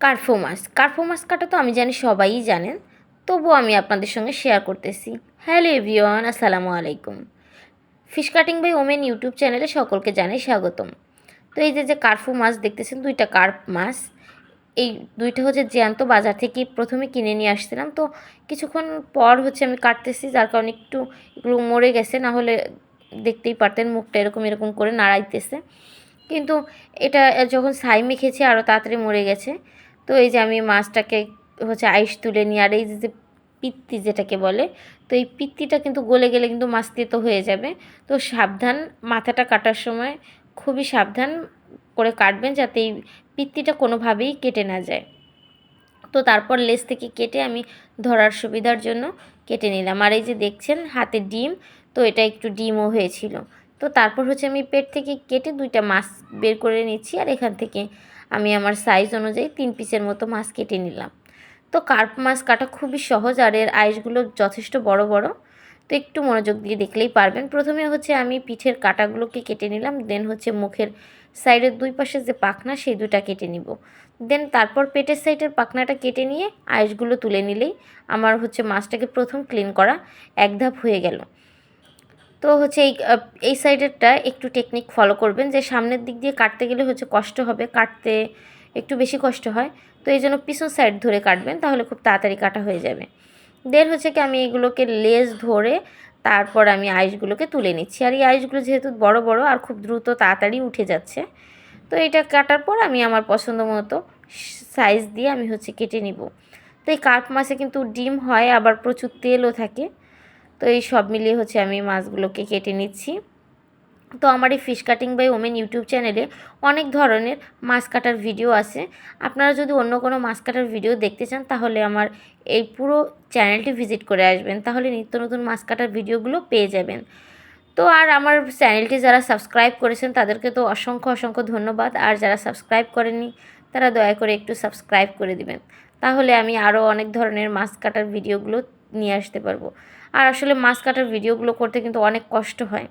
কার্পো মাছ কাটা তো আমি জানি সবাই জানেন, তবুও আমি আপনাদের সঙ্গে শেয়ার করতেছি। হ্যালো এভরিওয়ান, আসসালামু আলাইকুম। Fish cutting by women YouTube চ্যানেলে সকলকে জানাই স্বাগতম। তো এই যে কার্পো মাছ দেখতেছেন, দুইটা কার্প মাছ, এই দুইটা হচ্ছে জ্যান্ত বাজার থেকে প্রথমে কিনে নিয়ে আসছিলাম। তো কিছুক্ষণ পর হচ্ছে আমি কাটতেছি, যার কারণে একটু এগুলো মরে গেছে, না হলে দেখতেই পারতেন মুখটা এরকম এরকম করে নাড়াইতেছে। কিন্তু এটা যখন ছাই মেখেছি আরও তাড়াতাড়ি মরে গেছে। তো এই যে আমি মাছটাকে হচ্ছে আইস তুলে নিই, আর এই যে পিত্তি যেটাকে বলে, তো এই পিত্তিটা কিন্তু গলে গেলে কিন্তু মাছ তেতো হয়ে যাবে। তো সাবধান, মাথাটা কাটার সময় খুবই সাবধান করে কাটবেন, যাতে এই পিত্তিটা কোনোভাবেই কেটে না যায়। তো তারপর লেজ থেকে কেটে আমি ধরার সুবিধার জন্য কেটে নিলাম। আর এই যে দেখছেন হাতে ডিম, তো এটা একটু ডিমও হয়েছিল। তো তারপর হচ্ছে আমি পেট থেকে কেটে দুইটা মাছ বের করে নিচ্ছি, আর এখান থেকে আমি আমার সাইজ অনুযায়ী 3 পিসের মতো মাছ কেটে নিলাম। তো কার্প মাছ কাটা খুবই সহজ, আর এর আইসগুলো যথেষ্ট বড় বড়। তো একটু মনোযোগ দিয়ে দেখলেই পারবেন। প্রথমে হচ্ছে আমি পিঠের কাটাগুলোকে কেটে নিলাম, দেন হচ্ছে মুখের সাইডের দুই পাশে যে পাখনা সেই দুটা কেটে নিব। দেন তারপর পেটের সাইডের পাখনাটা কেটে নিয়ে আইসগুলো তুলে নিলেই আমার হচ্ছে মাছটাকে প্রথম ক্লিন করা এক ধাপ হয়ে গেল। তো হচ্ছে এই সাইডেরটা একটু টেকনিক ফলো করবেন, যে সামনের দিক দিয়ে কাটতে গেলে হচ্ছে কষ্ট হবে, কাটতে একটু বেশি কষ্ট হয়। তো এই জন্য পিছন সাইড ধরে কাটবেন, তাহলে খুব তাড়াতাড়ি কাটা হয়ে যাবে। দেন হচ্ছে কি আমি এগুলোকে লেজ ধরে তারপর আমি আইসগুলোকে তুলে নিচ্ছি। আর এই আইসগুলো যেহেতু বড় বড় আর খুব দ্রুত তাড়াতাড়ি উঠে যাচ্ছে, তো এটা কাটার পর আমি আমার পছন্দ মতো সাইজ দিয়ে আমি হচ্ছে কেটে নিব। তো এই কার্প মাছে কিন্তু ডিম হয়, আবার প্রচুর তেলও থাকে। তো এই সব মিলিয়ে হচ্ছে আমি মাছগুলোকে কেটে নিচ্ছি। তো আমার এই fish cutting by women YouTube চ্যানেলে অনেক ধরনের মাছ কাটার ভিডিও আছে। আপনারা যদি অন্য কোনো মাছ কাটার ভিডিও দেখতে চান, তাহলে আমার এই পুরো চ্যানেলটি ভিজিট করে আসবেন, তাহলে নিত্য নতুন মাছ কাটার ভিডিওগুলো পেয়ে যাবেন। তো আর আমার চ্যানেলটি যারা সাবস্ক্রাইব করেছেন তাদেরকে তো অসংখ্য অসংখ্য ধন্যবাদ, আর যারা সাবস্ক্রাইব করেননি তারা দয়া করে একটু সাবস্ক্রাইব করে দিবেন, তাহলে আমি আরও অনেক ধরনের মাছ কাটার ভিডিওগুলো নিয়ে আসতে পারবো। আর আসলে মাছ কাটার ভিডিওগুলো করতে কিন্তু অনেক কষ্ট হয়,